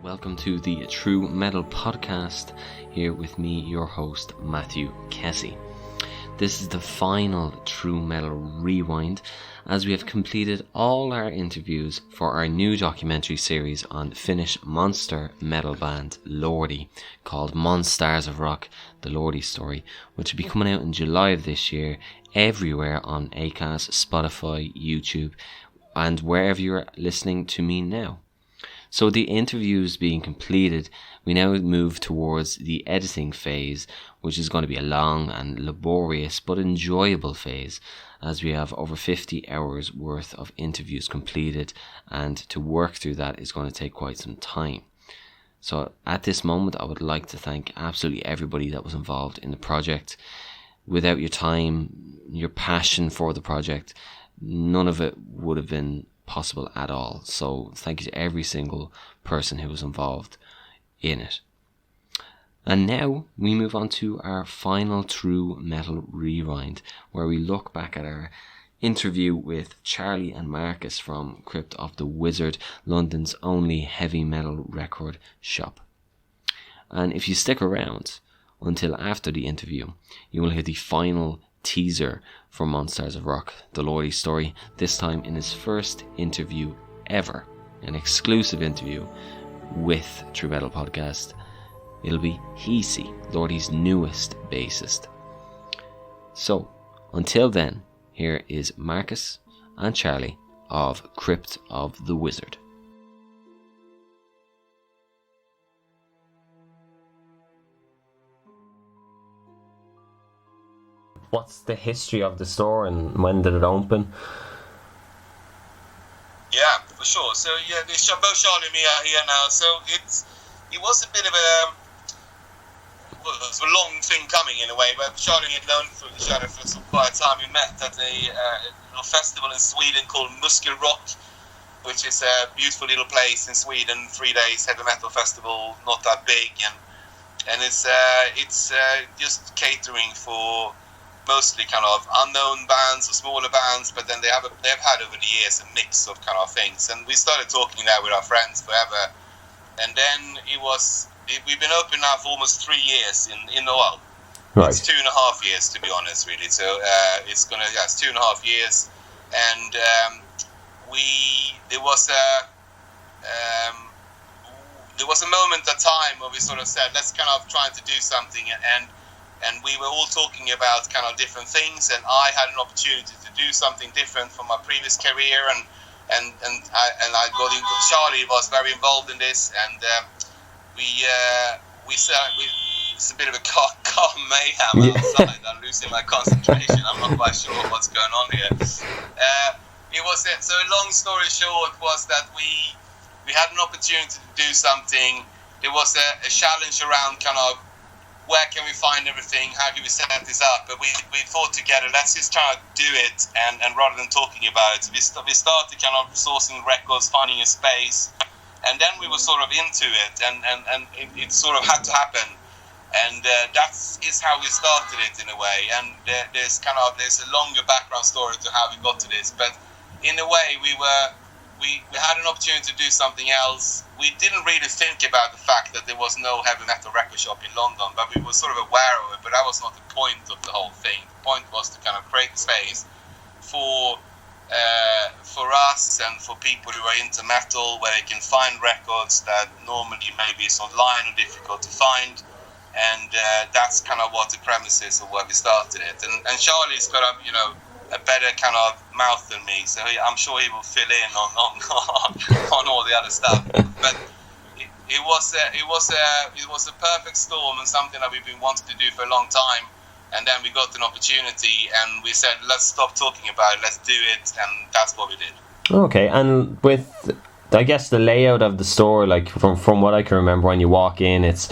welcome to the True Metal Podcast, here with me, your host, Matthew Kessie. This is the final True Metal Rewind, as we have completed all our interviews for our new documentary series on Finnish monster metal band LORDI, called MonSTARs of Rock, the LORDI Story, which will be coming out in July of this year, everywhere on Acast, Spotify, YouTube, and wherever you're listening to me now. So the interviews being completed, we now move towards the editing phase, which is going to be a long and laborious but enjoyable phase, as we have over 50 hours worth of interviews completed, and to work through that is going to take quite some time. So at this moment, I would like to thank absolutely everybody that was involved in the project. Without your time, your passion for the project, none of it would have been possible at all. So thank you to every single person who was involved in it. And now we move on to our final True Metal Rewind, where we look back at our interview with Charlie and Marcus from Crypt of the Wizard, London's only heavy metal record shop. And if you stick around until after the interview, you will hear the final teaser for MonSTARs of Rock, the LORDI Story, this time in his first interview ever, an exclusive interview with True Metal Podcast. It'll be Hiisi, LORDI's newest bassist. So, until then, here is Marcus and Charlie of Crypt of the Wizard. What's the history of the store and when did it open? Yeah, for sure. So yeah, both Charlie and me are here now. So it was a bit of a long thing coming in a way. But Charlie had known each other for quite a time. We met at a little festival in Sweden called Muskel Rock, which is a beautiful little place in Sweden. 3 days heavy metal festival, not that big, and it's just catering for mostly kind of unknown bands or smaller bands, but then they've had over the years a mix of kind of things. And we started talking there with our friends forever, and then we've been open now for almost 3 years in the world. Right. It's 2.5 years to be honest, really. So it's 2.5 years, and there was a moment at time where we sort of said, let's kind of try to do something, and we were all talking about kind of different things, and I had an opportunity to do something different from my previous career, and I got in. Charlie was very involved in this, and it's a bit of a car mayhem outside. I'm losing my concentration. I'm not quite sure what's going on here. So long story short was that we had an opportunity to do something. There was a challenge around kind of, where can we find everything? How can we set this up? But we thought together, let's just try to do it, and rather than talking about it, we started kind of sourcing records, finding a space, and then we were sort of into it, and it sort of had to happen, and that is how we started it in a way. And there's a longer background story to how we got to this, but in a way we had an opportunity to do something else. We didn't really think about the fact that there was no heavy metal record shop in London, but we were sort of aware of it, but that was not the point of the whole thing. The point was to kind of create space for us and for people who are into metal, where they can find records that normally maybe is online or difficult to find, and that's kind of what the premise is of where we started it. And Charlie's got a better kind of mouth than me, so I'm sure he will fill in on all the other stuff. But it was a perfect storm, and something that we've been wanting to do for a long time. And then we got an opportunity, and we said, let's stop talking about it, let's do it, and that's what we did. Okay, and with, I guess, the layout of the store, like from what I can remember, when you walk in, it's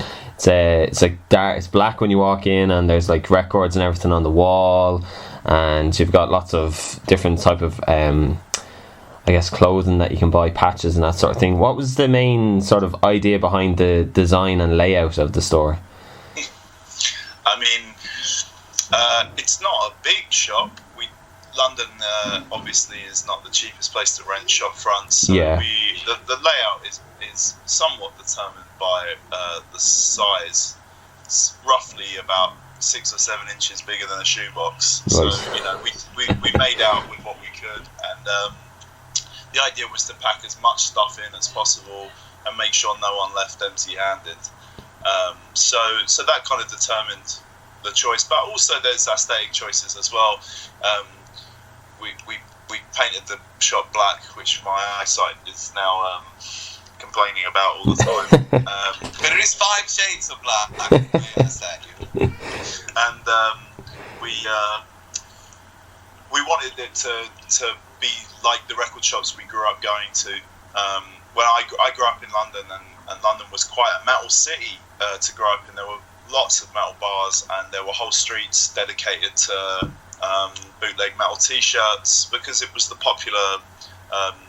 like dark, it's black when you walk in, and there's like records and everything on the wall, and you've got lots of different type of I guess clothing that you can buy, patches and that sort of thing. What was the main sort of idea behind the design and layout of the store? I mean, it's not a big shop. London obviously is not the cheapest place to rent shop fronts, so the layout is is somewhat determined by the size. It's roughly about 6 or 7 inches bigger than a shoebox. Right. So we made out with what we could, and the idea was to pack as much stuff in as possible and make sure no one left empty-handed. So that kind of determined the choice, but also there's aesthetic choices as well. We painted the shop black, which my eyesight is now complaining about all the time. There is 5 shades of black. And we wanted it to be like the record shops we grew up going to. When I grew up in London, and London was quite a metal city to grow up in. There were lots of metal bars, and there were whole streets dedicated to bootleg metal T-shirts, because it was the popular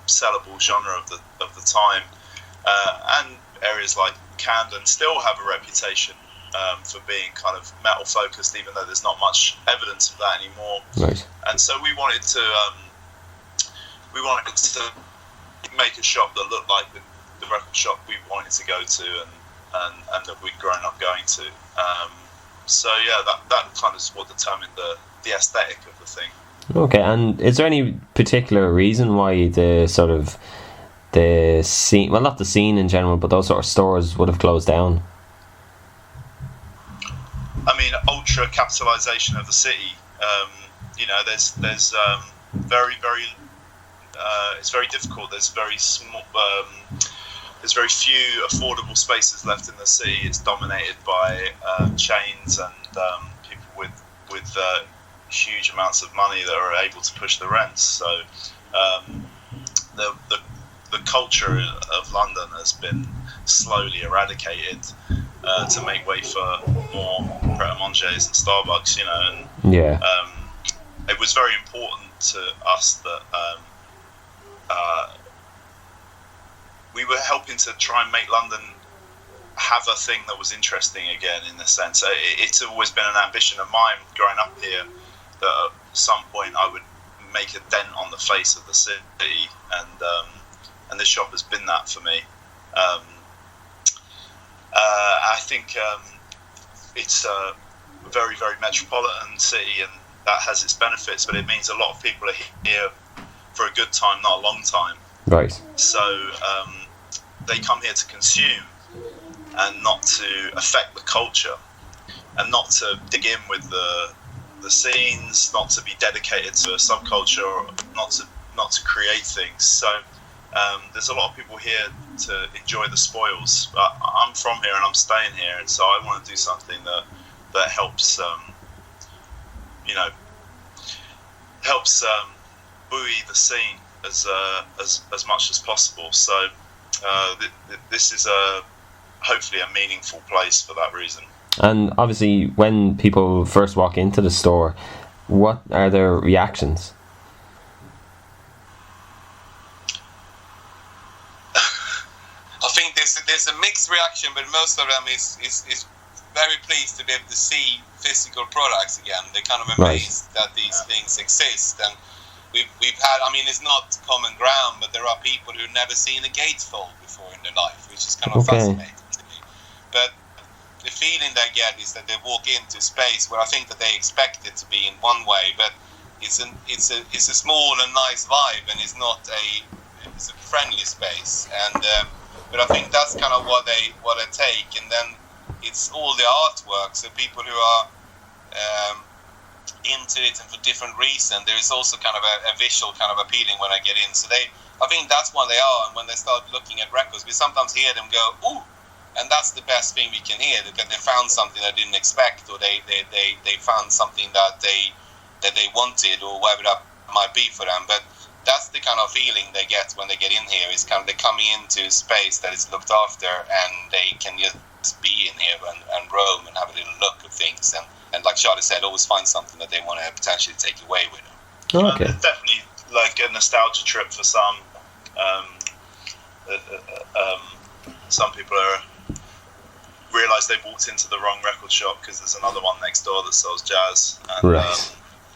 sellable genre of the time. And areas like Camden still have a reputation for being kind of metal focused, even though there's not much evidence of that anymore. Right. And so we wanted to make a shop that looked like the record shop we wanted to go to, and that we'd grown up going to. So yeah, that kind of is what determined the aesthetic of the thing. Okay, and is there any particular reason why the scene, well, not the scene in general, but those sort of stores would have closed down? I mean, ultra capitalization of the city. There's very, very. It's very difficult. There's very small. There's very few affordable spaces left in the city. It's dominated by chains and people with huge amounts of money that are able to push the rents. So the culture of London has been slowly eradicated to make way for more Pret-a-Manger's and Starbucks. And Yeah. It was very important to us that we were helping to try and make London have a thing that was interesting again, in a sense. It's always been an ambition of mine growing up here that at some point I would make a dent on the face of the city, and this shop has been that for me. I think it's a very, very metropolitan city, and that has its benefits, but it means a lot of people are here for a good time, not a long time. Right. So they come here to consume and not to affect the culture, and not to dig in with the scenes, not to be dedicated to a subculture, or not to create things. So there's a lot of people here to enjoy the spoils. I'm from here and I'm staying here, and so I want to do something that helps buoy the scene as much as possible. So this is hopefully a meaningful place for that reason. And obviously, when people first walk into the store, what are their reactions? I think there's a mixed reaction, but most of them is very pleased to be able to see physical products again. They're kind of amazed that these things exist, and we've had. I mean, it's not common ground, but there are people who've never seen a gatefold before in their life, which is kind of fascinating to me. But the feeling they get is that they walk into space where I think that they expect it to be in one way, but it's a small and nice vibe, and it's a friendly space, and but I think that's kind of what they take, and then it's all the artwork. So people who are into it and for different reasons, there is also kind of a visual kind of appealing when I get in. So I think that's what they are, and when they start looking at records, we sometimes hear them go, "Ooh." And that's the best thing we can hear, because they found something they didn't expect, or they found something that they wanted, or whatever that might be for them. But that's the kind of feeling they get when they get in here. Is kind of they're coming into a space that is looked after, and they can just be in here and roam and have a little look at things. And like Charlie said, always find something that they want to potentially take away with them. Okay. It's definitely like a nostalgia trip for some. Some people realise they've walked into the wrong record shop because there's another one next door that sells jazz, and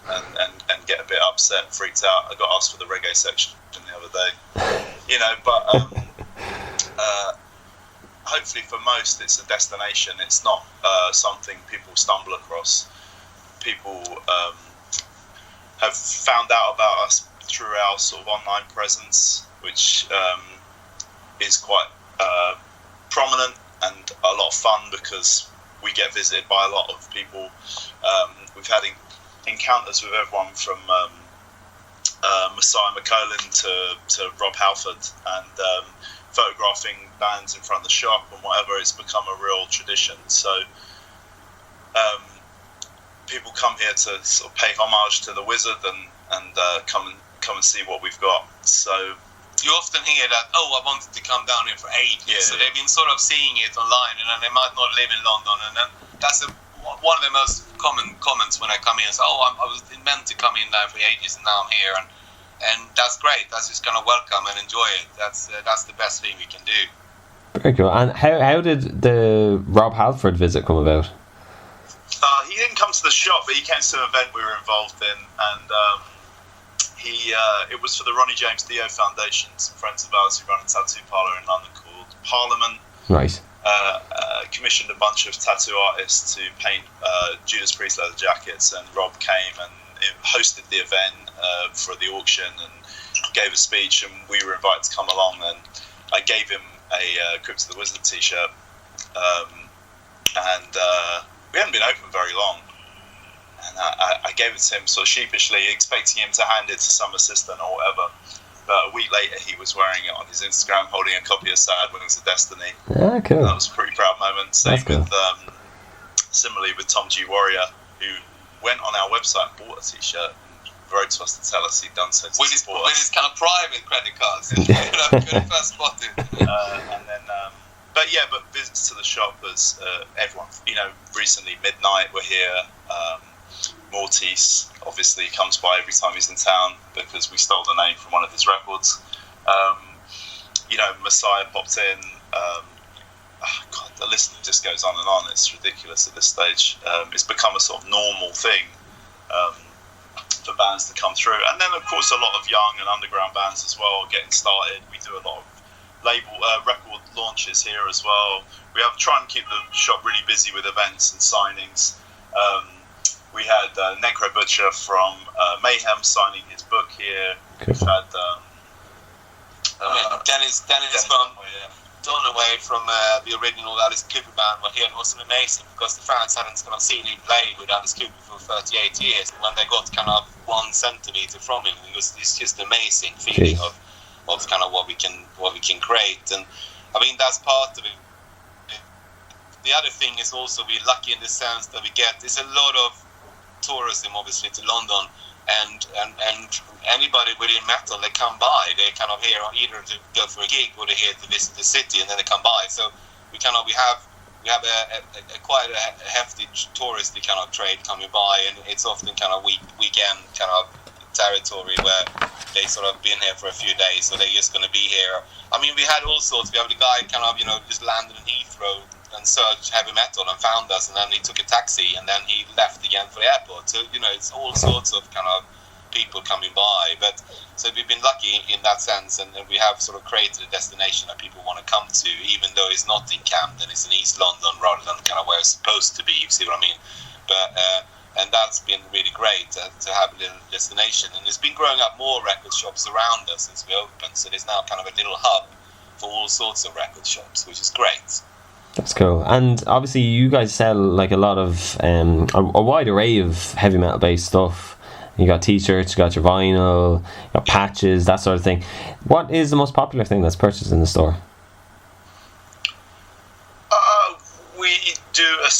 and get a bit upset, freaked out. I got asked for the reggae section the other day, but hopefully for most, it's a destination. It's not something people stumble across. People have found out about us through our sort of online presence, which is quite prominent and a lot of fun because we get visited by a lot of people. We've had encounters with everyone from Messiah McCollin to Rob Halford, and photographing bands in front of the shop and whatever. It's become a real tradition. So people come here to sort of pay homage to the Wizard and come and see what we've got. So you often hear that, I wanted to come down here for ages. Yeah. So they've been sort of seeing it online, and then they might not live in London. And then that's one of the most common comments when I come in. So, I was meant to come in there for ages, and now I'm here. And that's great. That's just kind of welcome and enjoy it. That's the best thing we can do. Very cool. And how did the Rob Halford visit come about? He didn't come to the shop, but he came to an event we were involved in, and it was for the Ronnie James Dio Foundation. Some friends of ours who run a tattoo parlour in London called Parliament. Right. Commissioned a bunch of tattoo artists to paint Judas Priest leather jackets, and Rob came and hosted the event for the auction and gave a speech, and we were invited to come along, and I gave him a Crypt of the Wizard t-shirt, and we hadn't been open very long, and I gave it to him sort of sheepishly, expecting him to hand it to some assistant or whatever. But a week later, he was wearing it on his Instagram, holding a copy of Sad Wings of Destiny. Yeah, cool. That was a pretty proud moment. Same Cool. with, similarly with Tom G. Warrior, who went on our website and bought a t-shirt and wrote to us to tell us he'd done so to support us. With his kind of private credit cards. Could first spotted. And then, but visits to the shop was everyone. Recently Midnight were here. Mortis obviously comes by every time he's in town because we stole the name from one of his records. Messiah popped in. God, the list just goes on and on. It's ridiculous at this stage. It's become a sort of normal thing for bands to come through, and then of course a lot of young and underground bands as well getting started. We do a lot of record launches here as well. We have try and keep the shop really busy with events and signings. We had Necro Butcher from Mayhem signing his book here. Cool. We've had Dennis from Dunaway from the original Alice Cooper band were here, and it was amazing because the fans hadn't kind of seen him play with Alice Cooper for 38 years. When they got kind of 1 centimetre from him, it's just amazing feeling of kind of what we can create, and I mean that's part of it. The other thing is also we're lucky in the sense that there's a lot of tourism obviously to London, and anybody within metal, they come by, they kind of here either to go for a gig or they're here to visit the city, and then they come by. So we have a quite a hefty touristy kind of trade coming by, and it's often kind of weekend kind of territory where they sort of been here for a few days, so they're just going to be here. I mean, we had all sorts. We have the guy kind of just landed in Heathrow and searched heavy metal and found us, and then he took a taxi and then he left again for the airport. So it's all sorts of kind of people coming by. But so we've been lucky in that sense, and we have sort of created a destination that people want to come to, even though it's not in Camden, it's in East London rather than kind of where it's supposed to be. You see what I mean? But and that's been really great to have a little destination, and there's been growing up more record shops around us since we opened. So there's now kind of a little hub for all sorts of record shops, which is great. That's cool. And obviously you guys sell like a lot of a wide array of heavy metal based stuff. You got t-shirts, you got your vinyl, you got patches, that sort of thing. What is the most popular thing that's purchased in the store? We do a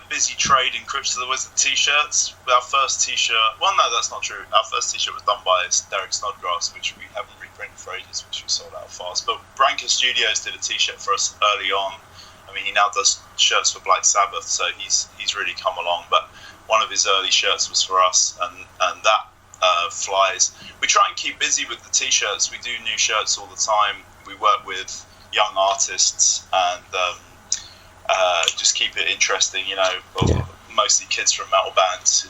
busy trade in Crypt of the Wizard t-shirts. Our first t-shirt, well no, that's not true. Our first t-shirt was done by Derek Snodgrass, which we haven't reprinted for ages, which we sold out fast. But Branca Studios did a t-shirt for us early on. I mean, he now does shirts for Black Sabbath, so he's really come along. But one of his early shirts was for us, and that flies. We try and keep busy with the t-shirts. We do new shirts all the time. We work with young artists and just keep it interesting, mostly kids from metal bands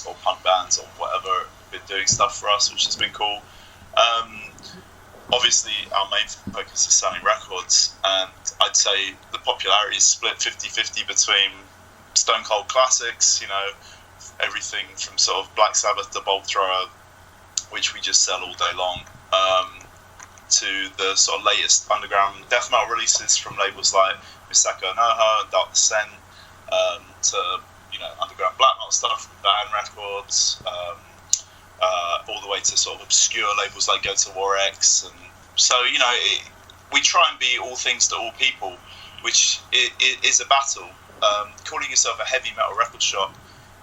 or punk bands or whatever have been doing stuff for us, which has been cool. obviously our main focus is selling records, and I'd say the popularity is split 50-50 between Stone Cold classics, everything from sort of Black Sabbath to Bolt Thrower, which we just sell all day long, to the sort of latest underground death metal releases from labels like Misako Noho and Dark Descent, to underground black metal stuff from Van Records, all the way to sort of obscure labels like Go to War X. And so we try and be all things to all people, which is a battle. Calling yourself a heavy metal record shop,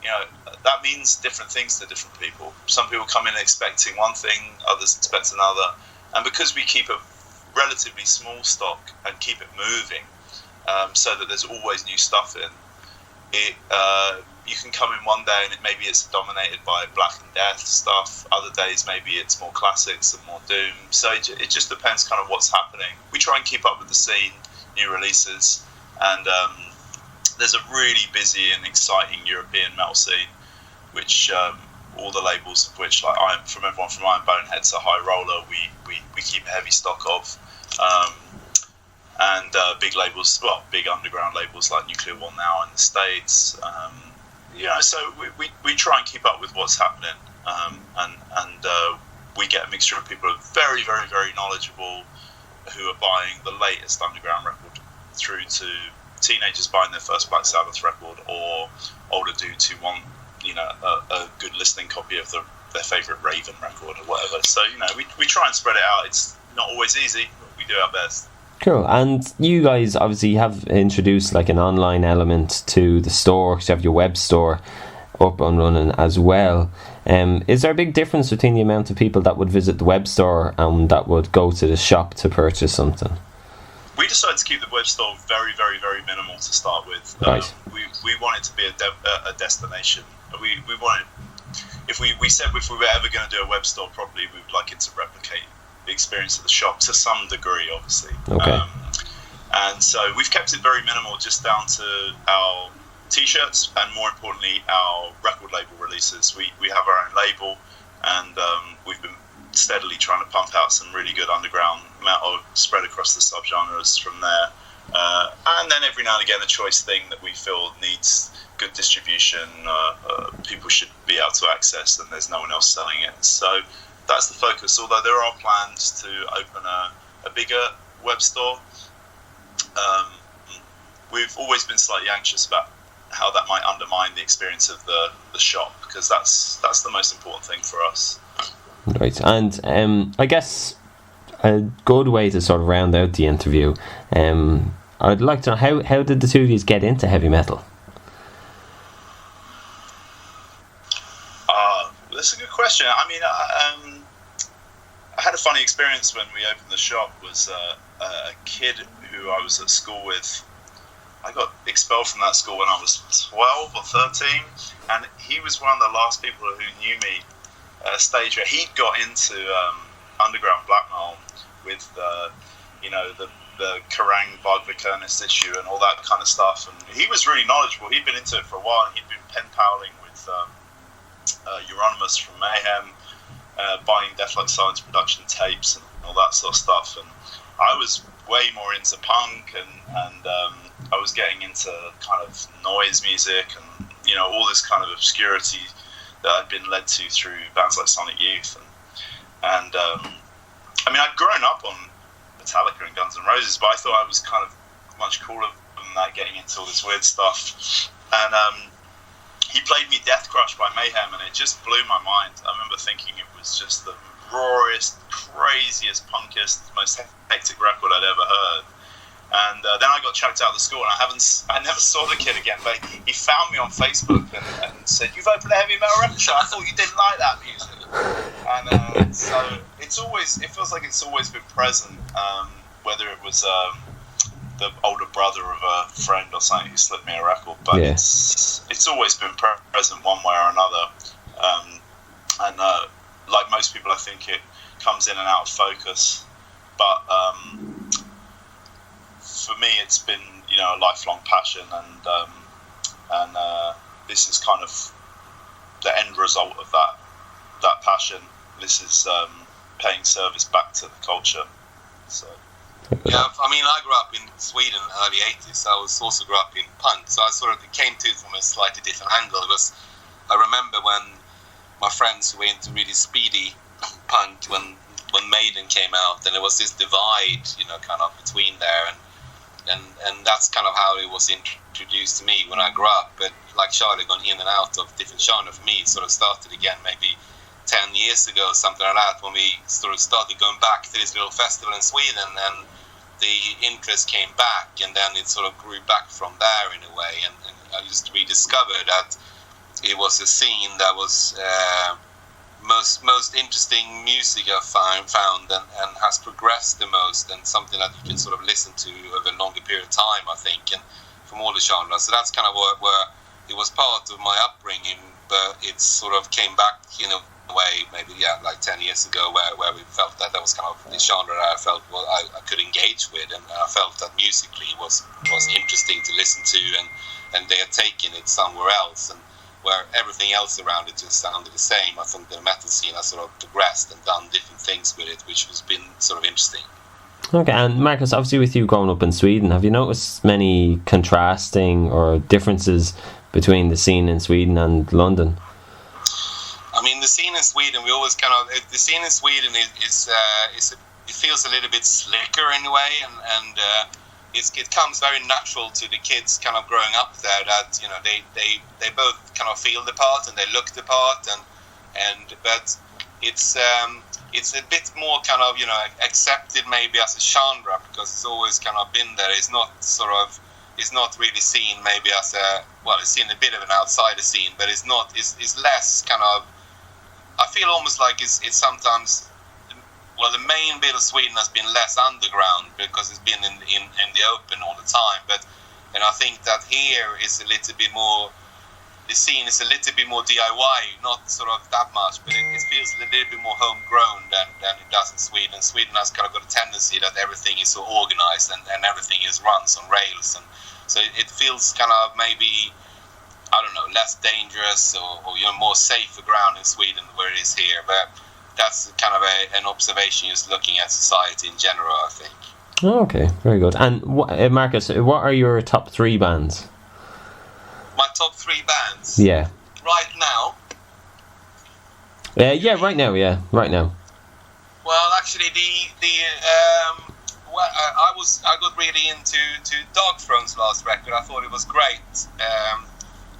that means different things to different people. Some people come in expecting one thing, others expect another. And because we keep a relatively small stock and keep it moving, so that there's always new stuff in, you can come in one day and maybe it's dominated by Black and Death stuff. Other days maybe it's more classics and more doom. So it just depends kind of what's happening. We try and keep up with the scene, new releases, and there's a really busy and exciting European metal scene, which all the labels of which, like everyone from Iron Bonehead to High Roller, we keep a heavy stock of, and big labels, big underground labels like Nuclear War Now in the States. So we try and keep up with what's happening, and we get a mixture of people who are very, very, very knowledgeable, who are buying the latest underground record, through to teenagers buying their first Black Sabbath record, or older dudes who want a good listening copy of their favourite Raven record or whatever. So we try and spread it out. It's not always easy, but we do our best. Cool. And you guys obviously have introduced like an online element to the store, because you have your web store up and running as well. Is there a big difference between the amount of people that would visit the web store and that would go to the shop to purchase something? We decided to keep the web store very, very, very minimal to start with. Right. We want it to be a destination. We wanted, if we said if we were ever going to do a web store properly, we would like it to replicate the experience of the shop to some degree, obviously. Okay. And so we've kept it very minimal, just down to our t-shirts and, more importantly, our record label releases. We have our own label, and we've been steadily trying to pump out some really good underground metal spread across the subgenres from there. And then every now and again a choice thing that we feel needs good distribution, people should be able to access, and there's no one else selling it. So that's the focus, although there are plans to open a bigger web store. We've always been slightly anxious about how that might undermine the experience of the shop, because that's the most important thing for us. Right. And I guess a good way to sort of round out the interview, I'd like to know how did the two of you get into heavy metal? That's a good question. I mean, I had a funny experience when we opened the shop. Was a kid who I was at school with. I got expelled from that school when I was 12 or 13, and he was one of the last people who knew me at a stage where he'd got into underground black metal with the Kerrang Bhagavad Ernest issue and all that kind of stuff, and he was really knowledgeable. He'd been into it for a while, and he'd been pen paling with Euronymous from Mayhem, buying Death Like Science production tapes and all that sort of stuff, and I was way more into punk, and I was getting into kind of noise music and all this kind of obscurity that I'd been led to through bands like Sonic Youth, and I mean, I'd grown up on Metallica and Guns N' Roses, but I thought I was kind of much cooler than that, getting into all this weird stuff. And he played me Death Crush by Mayhem, and it just blew my mind. I remember thinking it was just the rawest, craziest, punkest, most hectic record I'd ever heard. And then I got chucked out of the school, and I never saw the kid again. But he found me on Facebook and said, "You've opened a heavy metal record shop. I thought you didn't like that music." And so it feels like it's always been present. Whether it was the older brother of a friend or something who slipped me a record, but yeah, it's always been present one way or another. And like most people, I think it comes in and out of focus. But for me, it's been a lifelong passion, and this is kind of the end result of that passion. This is paying service back to the culture. So. Yeah, I mean, I grew up in Sweden in the early 80s. I also grew up in punk, so I sort of came to it from a slightly different angle. I remember when my friends were into really speedy punk when Maiden came out, and there was this divide, kind of between there, and that's kind of how it was introduced to me when I grew up. But like Charlie, gone in and out of different genres. For me, it sort of started again maybe 10 years ago, something like that, when we sort of started going back to this little festival in Sweden, and the interest came back, and then it sort of grew back from there in a way, and I just rediscovered that it was a scene that was most interesting music I've found and has progressed the most, and something that you can sort of listen to over a longer period of time, I think, and from all the genres. So that's kind of where it was part of my upbringing, but it sort of came back in a way maybe like 10 years ago where we felt that was kind of the genre that I felt I could engage with, and I felt that musically was interesting to listen to, and they had taken it somewhere else, and where everything else around it just sounded the same. I think the metal scene has sort of progressed and done different things with it, which has been sort of interesting. Okay, and Marcus, obviously with you growing up in Sweden, have you noticed many contrasting or differences between the scene in Sweden and London? I mean, the scene in Sweden, the scene in Sweden it feels a little bit slicker in a way, and it comes very natural to the kids kind of growing up there that they both kind of feel the part and they look the part, but it's a bit more kind of accepted maybe as a genre, because it's always kind of been there. It's not really seen maybe as it's seen a bit of an outsider scene, but it's less kind of, I feel almost like it's sometimes, the main bit of Sweden has been less underground because it's been in the open all the time. And I think that here is a little bit more, the scene is a little bit more DIY, not sort of that much, but it feels a little bit more homegrown than it does in Sweden. Sweden has kind of got a tendency that everything is so organized and everything runs on rails, and so it feels kind of maybe, I don't know, less dangerous or more safer ground in Sweden where it is here. But that's kind of an observation just looking at society in general, I think. Okay, very good. And Marcus, what are your top 3 bands? My top 3 bands? Yeah. Right now? Right now. Well, actually, I got really into Dark Throne's last record. I thought it was great,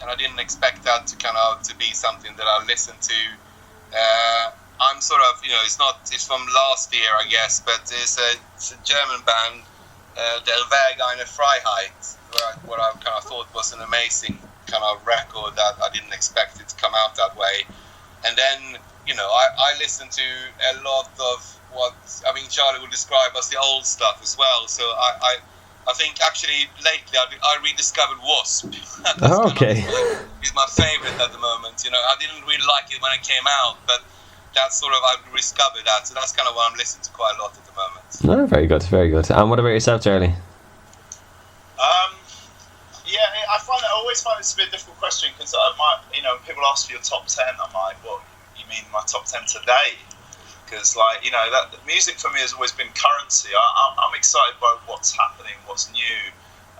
and I didn't expect that to be something that I listened to. I'm sort of, it's from last year, I guess, but it's a German band, Der Weg eine Freiheit, what I kind of thought was an amazing kind of record that I didn't expect it to come out that way. And then, I listened to a lot of what, Charlie would describe as the old stuff as well. So I think actually lately I rediscovered Wasp. Okay. It's my favorite at the moment. I didn't really like it when it came out, but that's sort of, I've rediscovered that, so that's kind of what I'm listening to quite a lot at the moment. Oh, very good, very good. And what about yourself, Charlie? I always find this a bit of a difficult question, because people ask for your top 10, I'm like, what, you mean my top 10 today? Because that music for me has always been currency. I'm excited by what's happening, what's new.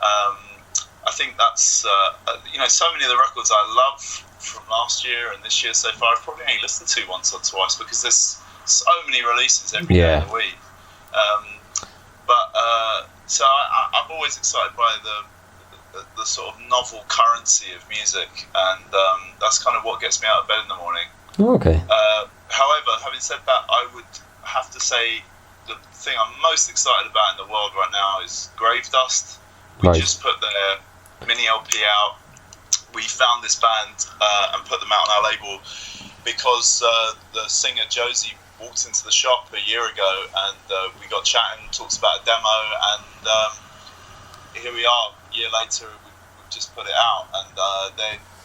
I think that's so many of the records I love from last year and this year so far, I've probably only listened to once or twice, because there's so many releases every day of the week. So I'm always excited by the sort of novel currency of music, and that's kind of what gets me out of bed in the morning. Okay. However, having said that, I would have to say the thing I'm most excited about in the world right now is Grave Dust. We just put their mini LP out. We found this band and put them out on our label because the singer Josie walked into the shop a year ago, and we got chatting, talked about a demo, and here we are, a year later, we've just put it out, and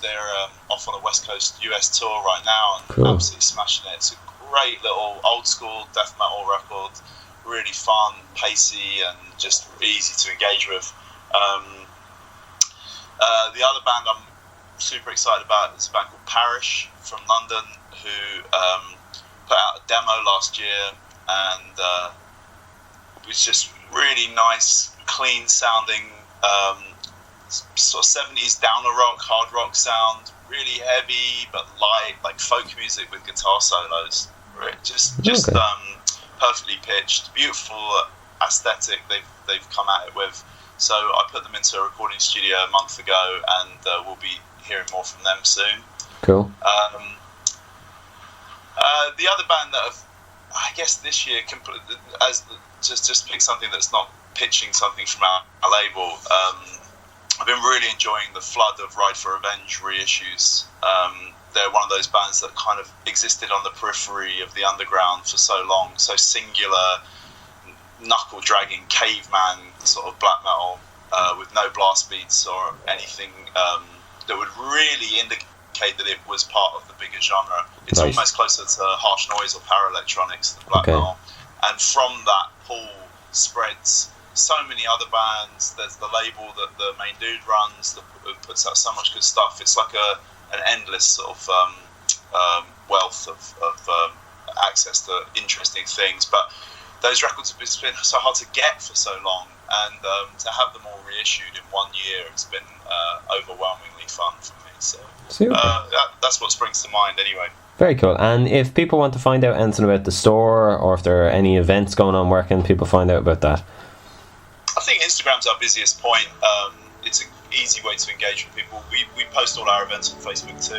they're off on a West Coast US tour right now, and absolutely smashing it. It's a great little old school death metal record, really fun, pacey, and just easy to engage with. The other band I'm super excited about is a band called Parish from London, who put out a demo last year, and it was just really nice, clean sounding, sort of 70s downer rock, hard rock sound, really heavy but light, like folk music with guitar solos. Just perfectly pitched, beautiful aesthetic they've come at it with. So I put them into a recording studio a month ago, and we'll be hearing more from them soon. Cool. The other band that I guess this year, just pick something that's not pitching something from our label. I've been really enjoying the flood of Ride for Revenge reissues. They're one of those bands that kind of existed on the periphery of the underground for so long, so singular, knuckle-dragging, caveman sort of black metal with no blast beats or anything that would really indicate that it was part of the bigger genre. It's almost closer to harsh noise or power-electronics than black metal. And from that pool spreads so many other bands. There's the label that the main dude runs that puts out so much good stuff. It's like an endless sort of wealth of access to interesting things. But those records have been so hard to get for so long, and to have them all reissued in 1 year has been overwhelmingly fun for me. So that's what springs to mind anyway. Very cool. And if people want to find out anything about the store, or if there are any events going on, where can people find out about that? I think Instagram's our busiest point. It's an easy way to engage with people. We post all our events on Facebook too,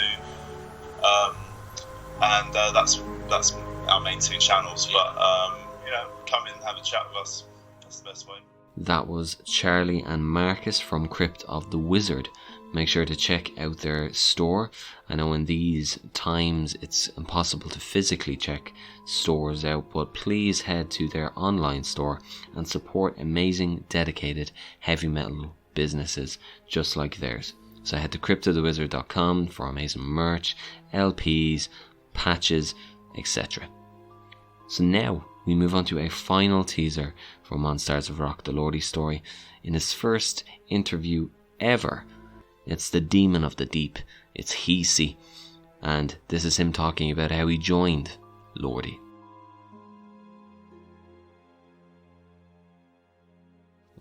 and that's our main two channels. But come in and have a chat with us. That's the best way. That was Charlie and Marcus from Crypt of the Wizard. Make sure to check out their store. I know in these times it's impossible to physically check stores out, but please head to their online store and support amazing, dedicated heavy metal businesses just like theirs. So head to cryptofthewizard.com for amazing merch, LPs, patches, etc. So now we move on to a final teaser for MonSTARs of Rock, the LORDI Story. In his first interview ever, it's the demon of the deep, it's Hiisi, and this is him talking about how he joined LORDI.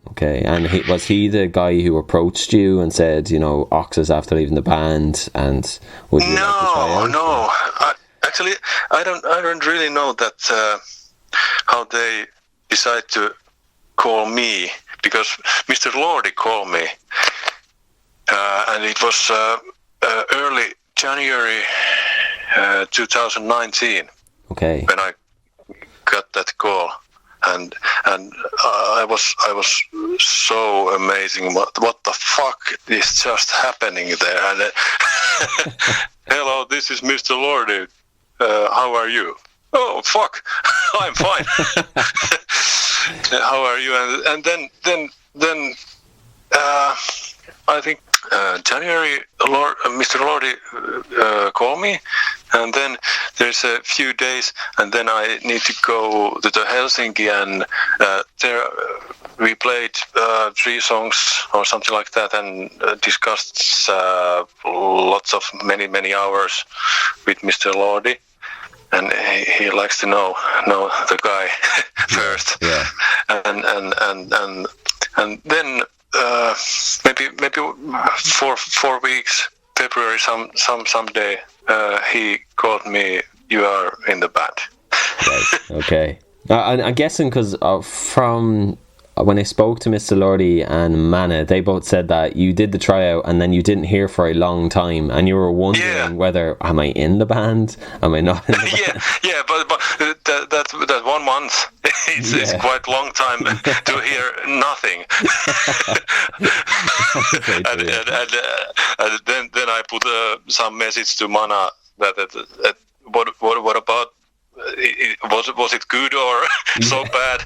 Okay, and was he the guy who approached you and said, Oxus after leaving the band, and would you like to try out? No. I don't really know that how they decide to call me, because Mr. LORDI called me, and it was early January 2019. Okay. When I got that call, and I was so amazing. What the fuck is just happening there? And hello, this is Mr. LORDI. How are you? Oh fuck, I'm fine. How are you? And then I think January, Mr. LORDI called me, and then there's a few days, and then I need to go to Helsinki, and there we played 3 songs or something like that, and discussed lots of many hours with Mr. LORDI. And he likes to know the guy first, and then maybe for 4 weeks, February someday, he called me. You are in the band. Right. Okay. I'm guessing because from when I spoke to Mr. LORDI and Mana, they both said that you did the tryout and then you didn't hear for a long time, and you were wondering whether am I in the band, am I not in the band? but that 1 month it's quite a long time to hear nothing. and then I put some message to Mana that what about. Was it good or so bad,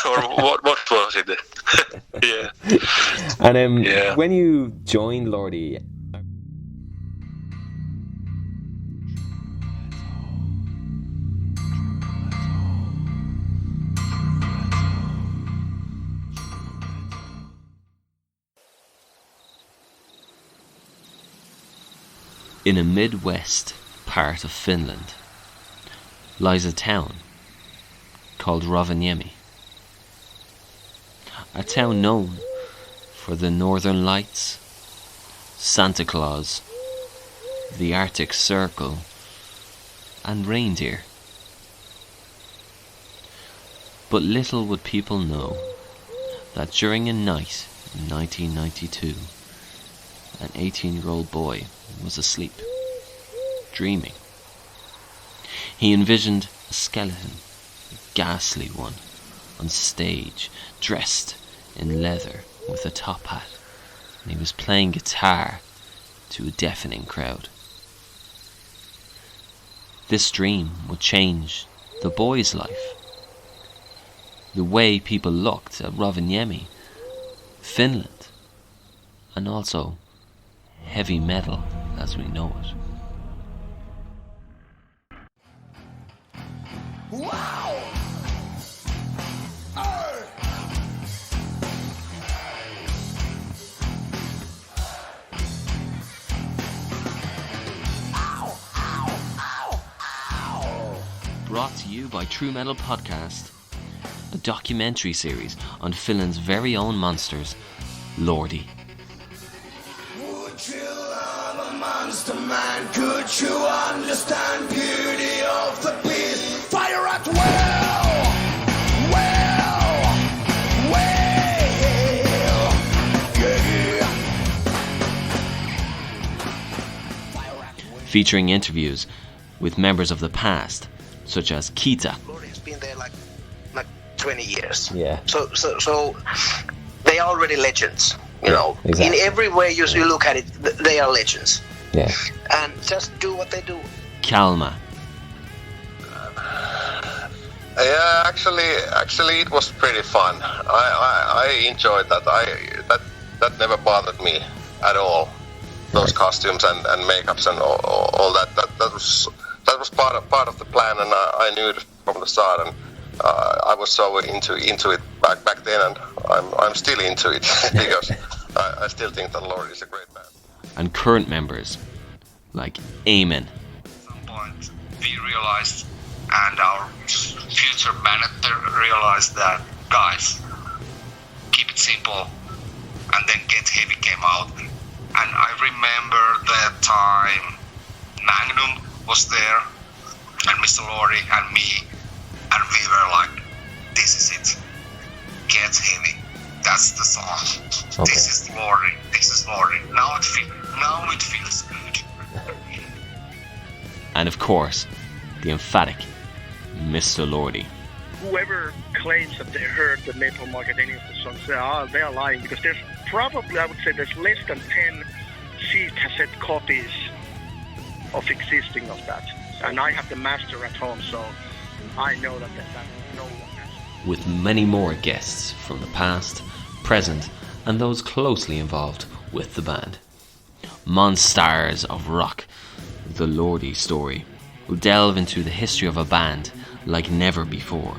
or what was it? Yeah. And when you joined LORDI, in a Midwest part of Finland lies a town called Rovaniemi, a town known for the Northern Lights, Santa Claus, the Arctic Circle, and reindeer. But little would people know that during a night in 1992, an 18-year-old boy was asleep, dreaming. He envisioned a skeleton, a ghastly one, on stage, dressed in leather with a top hat, and he was playing guitar to a deafening crowd. This dream would change the boy's life, the way people looked at Rovaniemi, Finland, and also heavy metal as we know it. Wow! Brought to you by True Metal Podcast, a documentary series on Finland's very own monsters, LORDI. Would you love a monster man? Could you understand beauty of the beast? Fire at will! Featuring interviews with members of the past, such as Kita. LORDI's been there like 20 years. Yeah. So they are already legends. You know, exactly. In every way you look at it, they are legends. Yeah. And just do what they do. Kalma. Yeah, actually, it was pretty fun. I enjoyed that. That never bothered me at all. Those costumes and makeups and all that. That was part of the plan, and I knew it from the start. And I was so into it back then, and I'm still into it because I still think that LORDI is a great band. And current members like Amen. At some point, we realized, and our future manager realized that, guys, keep it simple, and then Get Heavy came out. And I remember that time Magnum was there, and Mr. LORDI and me, and we were like, this is it. Get Heavy. That's the song. Okay. This is LORDI. This is LORDI. Now it feels good. And of course, the emphatic Mr. LORDI. Whoever claims that they heard the Maple Market any of the songs, they are lying, because there's probably, I would say, there's less than 10 C-cassette copies of existing of that. And I have the master at home, so I know that no one has. With many more guests from the past, present, and those closely involved with the band. MonSTARs of Rock, the LORDI Story, will delve into the history of a band like never before.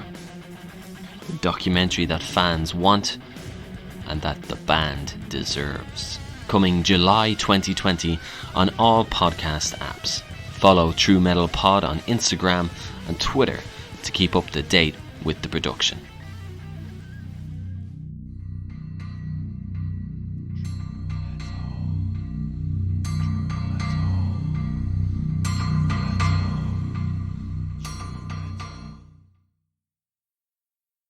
A documentary that fans want and that the band deserves. Coming July 2020 on all podcast apps. Follow True Metal Pod on Instagram and Twitter to keep up to date with the production.